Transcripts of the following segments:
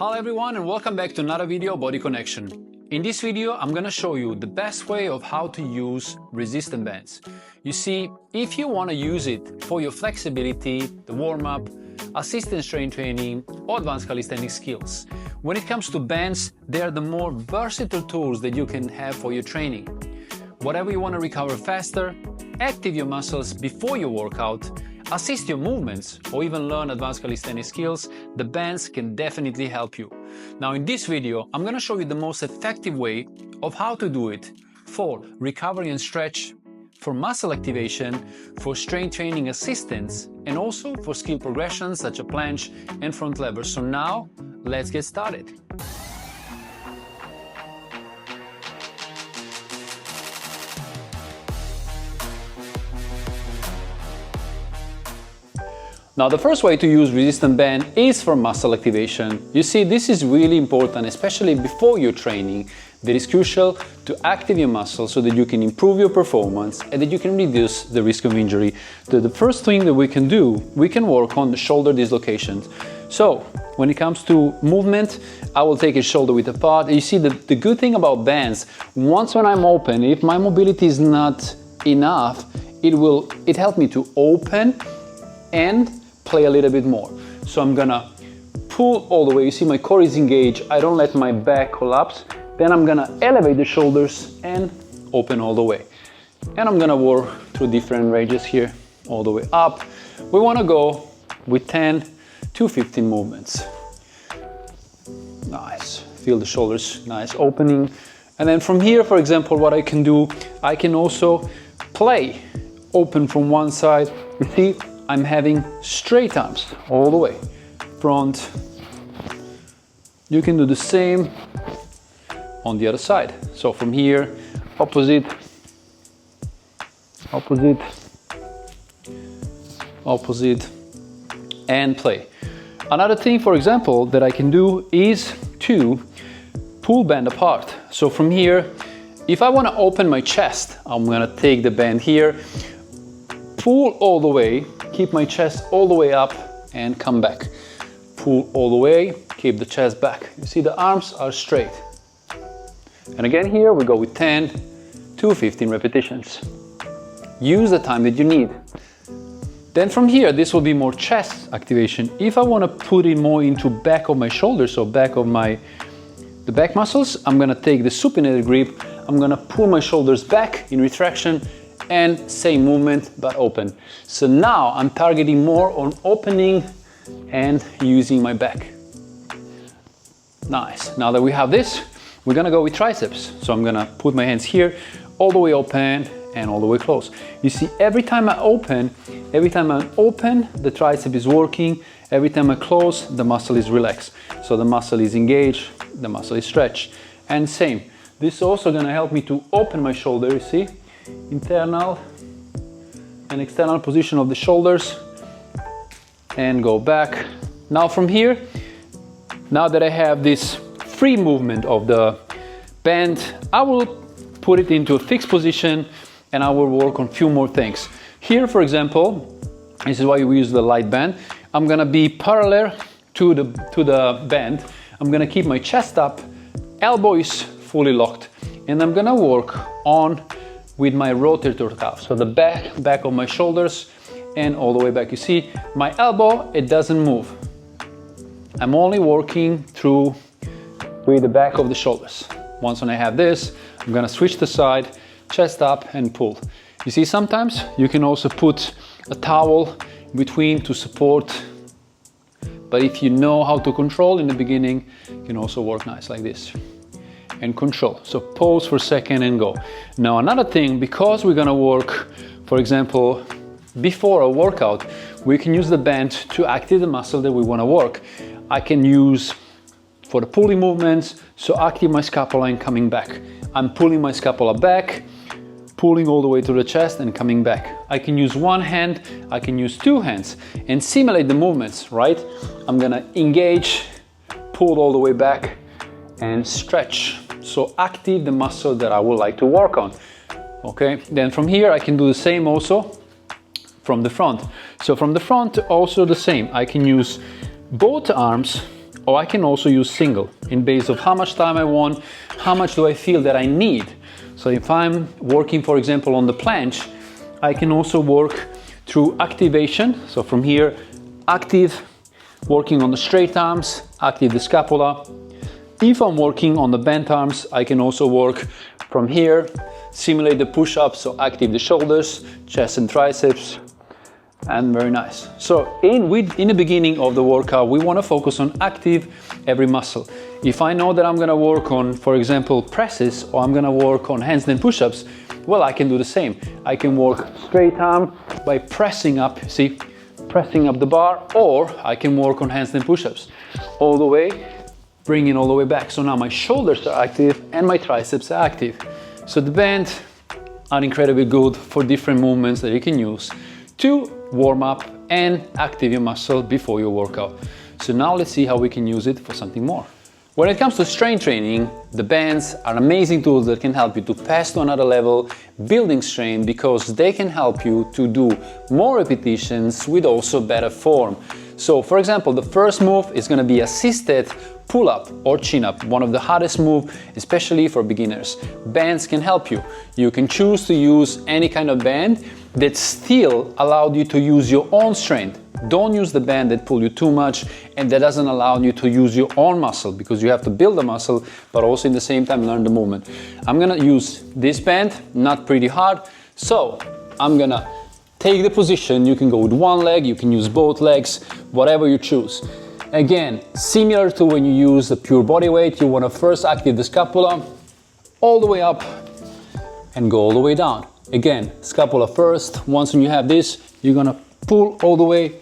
Hello everyone and welcome back to another video, Body Connection. In this video, I'm gonna show you the best way of how to use resistance bands. You see, if you wanna use it for your flexibility, the warm-up, assistance strength training, or advanced calisthenics skills, when it comes to bands, they are the more versatile tools that you can have for your training. Whatever you wanna recover faster, active your muscles before your workout, assist your movements, or even learn advanced calisthenics skills, the bands can definitely help you. Now in this video, I'm gonna show you the most effective way of how to do it for recovery and stretch, for muscle activation, for strength training assistance, and also for skill progressions such as planche and front lever. So now, let's get started. Now the first way to use resistance band is for muscle activation. You see, this is really important, especially before your training. That is crucial to activate your muscles so that you can improve your performance and that you can reduce the risk of injury. The first thing that we can do, we can work on the shoulder dislocations. So when it comes to movement, I will take a shoulder width apart. You see, the good thing about bands, once when I'm open, if my mobility is not enough, it helps me to open and play a little bit more. So I'm gonna pull all the way. You see my core is engaged. I don't let my back collapse. Then I'm gonna elevate the shoulders and open all the way. And I'm gonna work through different ranges here, all the way up. We wanna go with 10 to 15 movements. Nice, feel the shoulders, nice opening. And then from here, for example, what I can do, I can also play open from one side. You see, I'm having straight arms all the way, front. You can do the same on the other side. So from here, opposite, opposite, opposite, and play. Another thing, for example, that I can do is to pull band apart. So from here, if I want to open my chest, I'm going to take the band here, pull all the way, keep my chest all the way up and come back. Pull all the way, keep the chest back. You see the arms are straight. And again here we go with 10 to 15 repetitions. Use the time that you need. Then from here, this will be more chest activation. If I want to put it more into back of my shoulders, so back of the back muscles, I'm going to take the supinated grip. I'm going to pull my shoulders back in retraction and same movement but open. So now I'm targeting more on opening and using my back. Nice. Now that we have this, we're gonna go with triceps. So I'm gonna put my hands here, all the way open and all the way close. You see, every time I open, the tricep is working. Every time I close, the muscle is relaxed. So the muscle is engaged, the muscle is stretched. And same, this is also gonna help me to open my shoulder, you see? Internal and external position of the shoulders and go back. Now from here, now that I have this free movement of the band, I will put it into a fixed position and I will work on a few more things. Here, for example, this is why we use the light band. I'm gonna be parallel to the band. I'm gonna keep my chest up, elbow is fully locked, and I'm gonna work on with my rotator cuff, so the back of my shoulders and all the way back. You see, my elbow, it doesn't move. I'm only working through with the back of the shoulders. Once when I have this, I'm gonna switch the side, chest up and pull. You see, sometimes you can also put a towel between to support, but if you know how to control in the beginning, you can also work nice like this. And control. So pause for a second and go. Now another thing, because we're gonna work, for example, before a workout, we can use the band to activate the muscle that we wanna work. I can use for the pulling movements, so active my scapula and coming back. I'm pulling my scapula back, pulling all the way to the chest and coming back. I can use one hand, I can use two hands and simulate the movements, right? I'm gonna engage, pull all the way back and stretch. So active the muscle that I would like to work on. Okay, then from here I can do the same also from the front. So from the front also the same. I can use both arms or I can also use single in base of how much time I want, how much do I feel that I need. So if I'm working, for example, on the planche, I can also work through activation. So from here, active, working on the straight arms, active the scapula. If I'm working on the bent arms, I can also work from here, simulate the push-ups, so active the shoulders, chest and triceps, and very nice. So in the beginning of the workout, we want to focus on active every muscle. If I know that I'm going to work on, for example, presses, or I'm going to work on handstand push-ups, well, I can do the same. I can work straight arm by pressing up, see, pressing up the bar, or I can work on handstand push-ups all the way, bring it all the way back. So now my shoulders are active and my triceps are active. So the bands are incredibly good for different movements that you can use to warm up and active your muscle before your workout. So now let's see how we can use it for something more. When it comes to strength training, the bands are amazing tools that can help you to pass to another level, building strength, because they can help you to do more repetitions with also better form. So for example, the first move is going to be assisted pull-up or chin-up, one of the hardest moves, especially for beginners. Bands can help you. You can choose to use any kind of band that still allows you to use your own strength. Don't use the band that pull you too much and that doesn't allow you to use your own muscle, because you have to build the muscle, but also in the same time learn the movement. I'm gonna use this band, not pretty hard. So I'm gonna take the position. You can go with one leg, you can use both legs, whatever you choose. Again, similar to when you use the pure body weight, you wanna first activate the scapula all the way up and go all the way down. Again, scapula first. Once you have this, you're gonna pull all the way,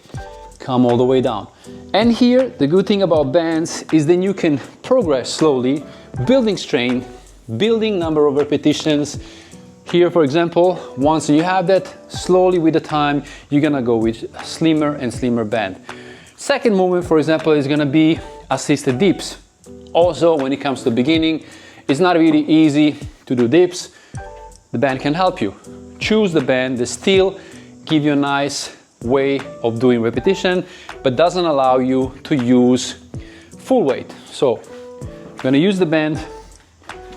come all the way down. And here, the good thing about bands is then you can progress slowly, building strength, building number of repetitions. Here, for example, once you have that, slowly with the time, you're gonna go with a slimmer and slimmer band. Second movement, for example, is gonna be assisted dips. Also, when it comes to beginning, it's not really easy to do dips. The band can help you. Choose the band that still give you a nice way of doing repetition, but doesn't allow you to use full weight. So I'm gonna use the band.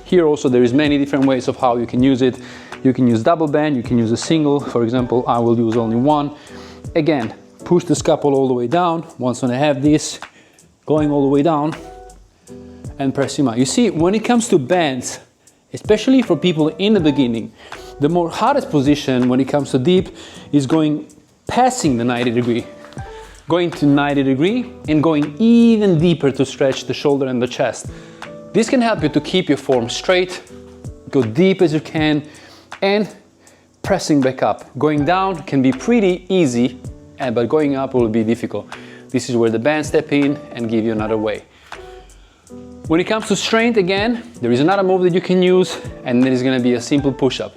Here also there is many different ways of how you can use it. You can use double band, you can use a single. For example, I will use only one. Again, push the scapula all the way down. Once when I have this, going all the way down and pressing out. You see, when it comes to bands, especially for people in the beginning, the more hardest position when it comes to deep is going passing the 90 degree, going to 90 degree and going even deeper to stretch the shoulder and the chest. This can help you to keep your form straight, go deep as you can, and pressing back up. Going down can be pretty easy, but going up will be difficult. This is where the band step in and give you another way. When it comes to strength, again, there is another move that you can use, and that is going to be a simple push-up.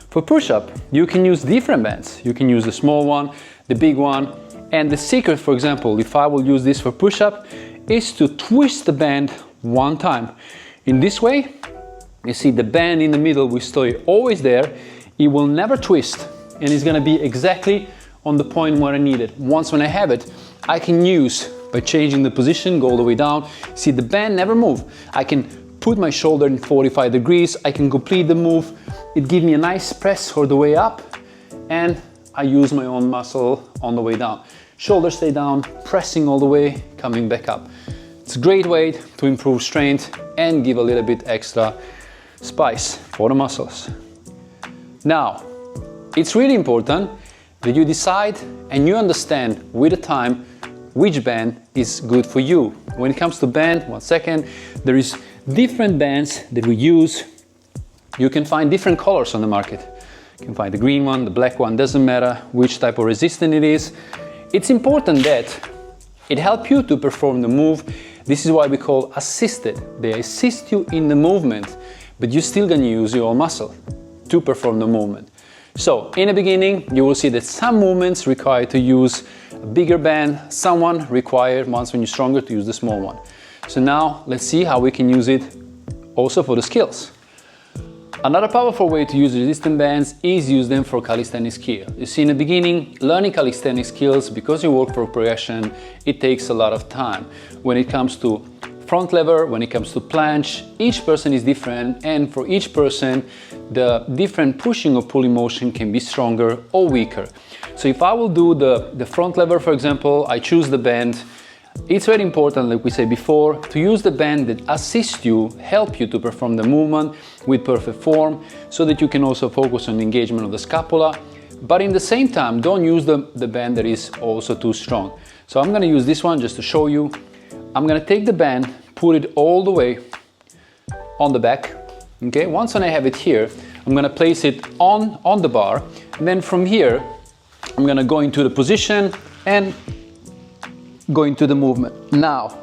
For push-up, you can use different bands. You can use the small one, the big one, and the secret, for example, if I will use this for push-up, is to twist the band one time. In this way, you see the band in the middle will stay always there. It will never twist, and it's going to be exactly on the point where I need it. Once when I have it, I can use, by changing the position, go all the way down. See, the band never move. I can put my shoulder in 45 degrees. I can complete the move. It gives me a nice press all the way up, and I use my own muscle on the way down. Shoulders stay down, pressing all the way, coming back up. It's a great way to improve strength and give a little bit extra spice for the muscles. Now, it's really important that you decide and you understand with the time which band is good for you. When it comes to band, 1 second, there is different bands that we use. You can find different colors on the market. You can find the green one, the black one, doesn't matter which type of resistance it is. It's important that it helps you to perform the move. This is why we call assisted. They assist you in the movement, but you're still gonna use your own muscle to perform the movement. So in the beginning, you will see that some movements require to use a bigger band, someone required, once when you're stronger, to use the small one. So now let's see how we can use it also for the skills. Another powerful way to use resistance bands is use them for calisthenic skill. You see, in the beginning, learning calisthenic skills, because you work for progression, it takes a lot of time. When it comes to front lever, when it comes to planche, each person is different, and for each person, the different pushing or pulling motion can be stronger or weaker. So if I will do the front lever, for example, I choose the band. It's very important, like we said before, to use the band that assists you, help you to perform the movement with perfect form, so that you can also focus on the engagement of the scapula. But in the same time, don't use the band that is also too strong. So I'm gonna use this one just to show you. I'm gonna take the band, put it all the way on the back. Okay, once when I have it here, I'm gonna place it on the bar. And then from here, I'm gonna go into the position and go into the movement. Now,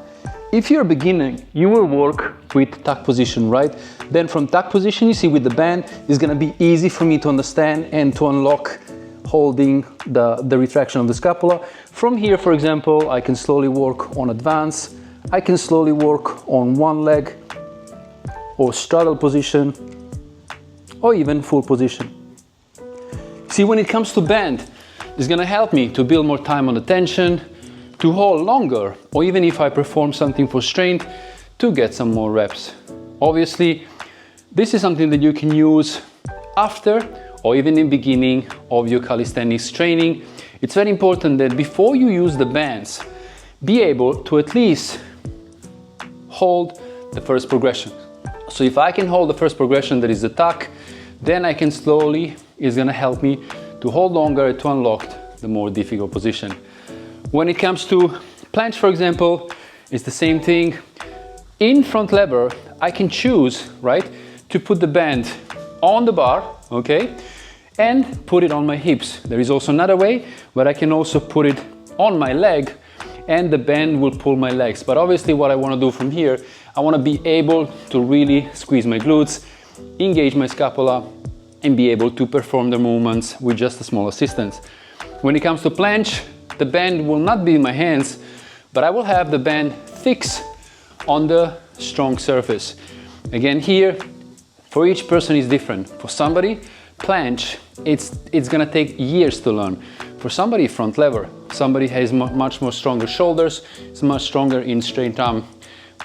if you're beginning, you will work with tuck position, right? Then from tuck position, you see with the band, it's gonna be easy for me to understand and to unlock holding the retraction of the scapula. From here, for example, I can slowly work on advance. I can slowly work on one leg or straddle position or even full position. See, when it comes to band, it's gonna help me to build more time on the tension, to hold longer, or even if I perform something for strength, to get some more reps. Obviously, this is something that you can use after or even in the beginning of your calisthenics training. It's very important that before you use the bands, be able to at least hold the first progression. So if I can hold the first progression, that is the tuck, then I can slowly, it's gonna help me to hold longer, to unlock the more difficult position. When it comes to planche, for example, it's the same thing. In front lever, I can choose, right, to put the band on the bar, okay, and put it on my hips. There is also another way where I can also put it on my leg and the band will pull my legs. But obviously what I want to do from here, I want to be able to really squeeze my glutes, engage my scapula, and be able to perform the movements with just a small assistance. When it comes to planche, the band will not be in my hands, but I will have the band fixed on the strong surface. Again, here, for each person is different. For somebody, planche, it's gonna take years to learn. For somebody, front lever, somebody has much more stronger shoulders, it's much stronger in straight arm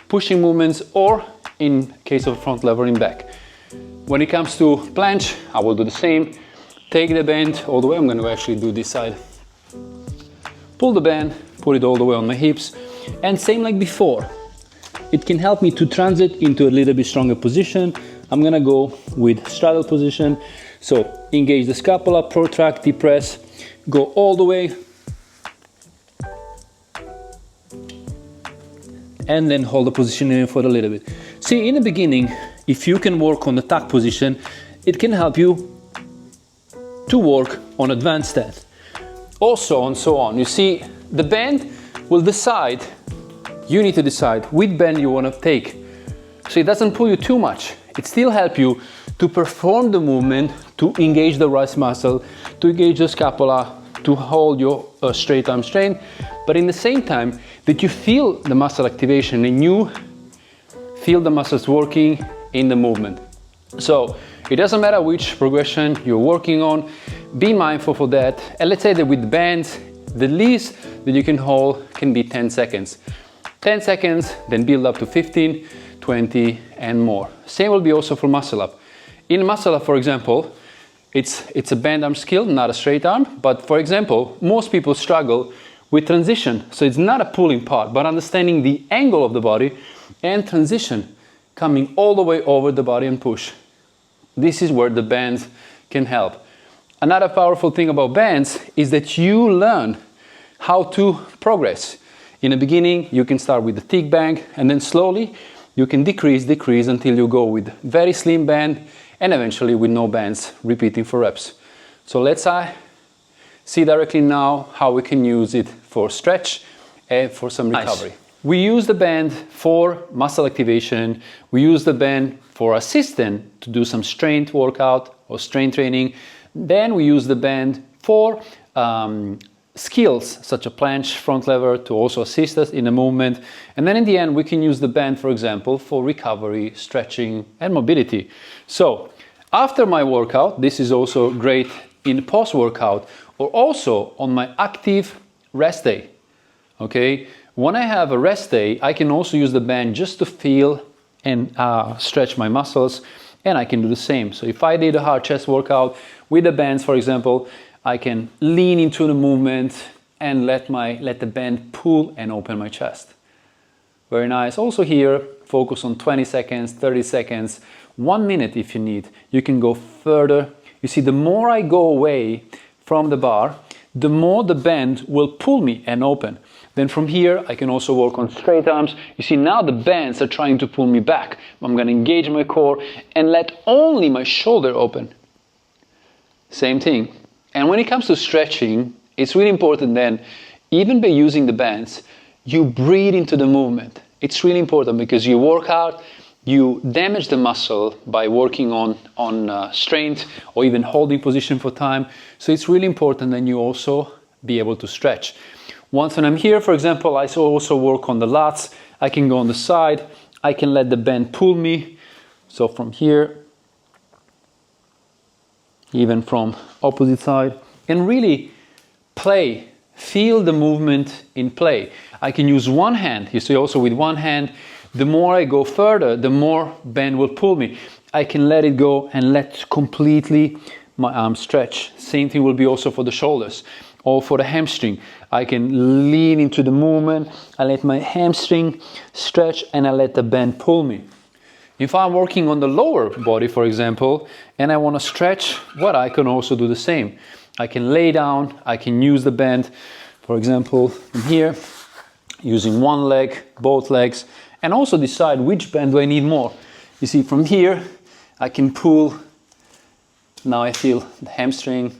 pushing movements, or in case of front lever, in back. When it comes to planche, I will do the same. Take the band all the way. I'm gonna actually do this side. Pull the band, put it all the way on my hips, and same like before. It can help me to transit into a little bit stronger position. I'm gonna go with straddle position. So engage the scapula, protract, depress, go all the way, and then hold the position in for a little bit. See, in the beginning, if you can work on the tuck position, it can help you to work on advanced stance. Also, and so on. You see, the band will decide, you need to decide which band you want to take. So it doesn't pull you too much. It still helps you to perform the movement, to engage the right muscle, to engage the scapula, to hold your straight arm straight, but in the same time that you feel the muscle activation and you feel the muscles working in the movement. So it doesn't matter which progression you're working on, be mindful for that. And let's say that with bands, the least that you can hold can be 10 seconds. 10 seconds, then build up to 15, 20 and more. Same will be also for muscle up. In muscle up, for example, it's a band arm skill, not a straight arm. But for example, most people struggle with transition. So it's not a pulling part, but understanding the angle of the body and transition, coming all the way over the body and push. This is where the bands can help. Another powerful thing about bands is that you learn how to progress. In the beginning, you can start with the thick band, and then slowly you can decrease until you go with very slim band, and eventually with no bands, repeating for reps. So let's see directly now how we can use it for stretch and for some recovery. Nice. We use the band for muscle activation. We use the band for assistant to do some strength workout or strength training. Then we use the band for skills such as planche, front lever, to also assist us in the movement. And then in the end, we can use the band, for example, for recovery, stretching, and mobility. So After my workout, this is also great in post-workout or also on my active rest day. Okay, when I have a rest day, I can also use the band just to feel and stretch my muscles, and I can do the same. So if I did a hard chest workout with the bands, for example, I can lean into the movement and let the band pull and open my chest. Very nice. Also here, focus on 20 seconds, 30 seconds, 1 minute if you need. You can go further. You see, the more I go away from the bar, the more the band will pull me and open. Then from here, I can also work on straight arms. You see, now the bands are trying to pull me back. I'm going to engage my core and let only my shoulder open. Same thing. And when it comes to stretching, it's really important then, even by using the bands, you breathe into the movement. It's really important because you work out, you damage the muscle by working on strength or even holding position for time. So it's really important that you also be able to stretch. Once when I'm here, for example, I also work on the lats. I can go on the side. I can let the band pull me. So from here, even from opposite side, and really play. Feel the movement in play. I can use one hand. You see, also with one hand, the more I go further, the more band will pull me. I can let it go and let completely my arm stretch. Same thing will be also for the shoulders or for the hamstring. I can lean into the movement, I let my hamstring stretch and I let the band pull me. If I'm working on the lower body, for example, and I want to stretch, well, I can also do the same. I can lay down, I can use the band, for example, from here, using one leg, both legs, and also decide which band do I need more. You see, from here, I can pull. Now I feel the hamstring,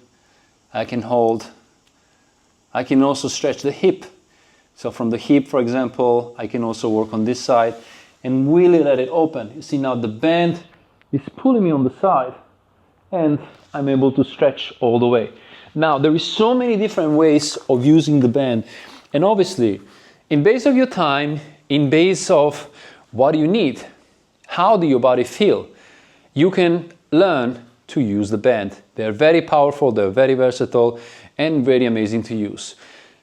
I can hold. I can also stretch the hip. So from the hip, for example, I can also work on this side and really let it open. You see now the band is pulling me on the side and I'm able to stretch all the way. Now there is so many different ways of using the band, and obviously in base of your time, in base of what you need, how do your body feel, you can learn to use the band. They're very powerful, they're very versatile and very amazing to use.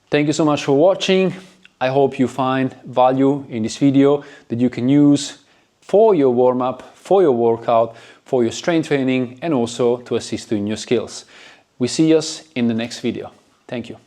Thank you so much for watching. I hope you find value in this video that you can use for your warm-up, for your workout, for your strength training, and also to assist you in your skills. We see us in the next video. Thank you.